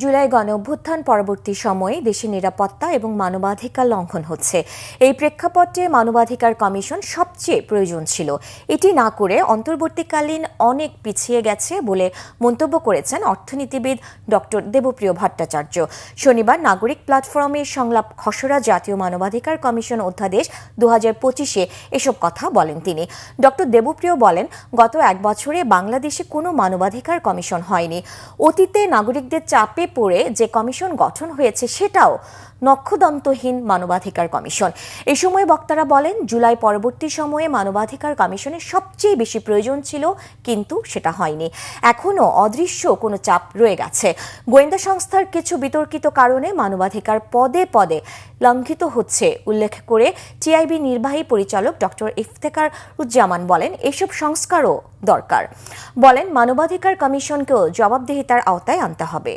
জুলাই গণঅভ্যুত্থান পরবর্তী সময়ে দেশের নিরাপত্তা এবং মানবাধিকার লঙ্ঘন হচ্ছে। এই প্রেক্ষাপটে মানবাধিকার কমিশন সবচেয়ে প্রয়োজন ছিল। এটি না করে অন্তর্বর্তীকালীন অনেক পিছিয়ে গেছে বলে মন্তব্য করেছেন অর্থনীতিবিদ ডক্টর দেবপ্রিয় ভট্টাচার্য। শনিবার নাগরিক প্ল্যাটফর্মে সংলাপ খসড়া জাতীয় মানবাধিকার কমিশন অধ্যাদেশ 2025-এ এসব কথা বলেন তিনি। ডক্টর দেবপ্রিয় বলেন, গত এক বছরে বাংলাদেশে কোনো মানবাধিকার কমিশন হয়নি। অতীতে নাগরিকদের চাপে পড়ে যে কমিশন গঠন হয়েছে সেটাও নক্ষদন্তহীন মানবাধিকার কমিশন। এই সময় বক্তারা বলেন, জুলাই পরবর্তী সময়ে মানবাধিকার কমিশনের সবচেয়ে বেশি প্রয়োজন ছিল, কিন্তু সেটা হয়নি। এখনও অদৃশ্য কোনো চাপ রয়ে গেছে। গোয়েন্দা সংস্থার কিছু বিতর্কিত কারণে মানবাধিকার পদে পদে লঙ্ঘিত হচ্ছে উল্লেখ করে টিআইবি নির্বাহী পরিচালক ডক্টর ইফতেখারুজ্জামান বলেন, এসব সংস্কারও দরকার। বলেন, মানবাধিকার কমিশনকেও জবাবদিহিতার আওতায় আনতে হবে।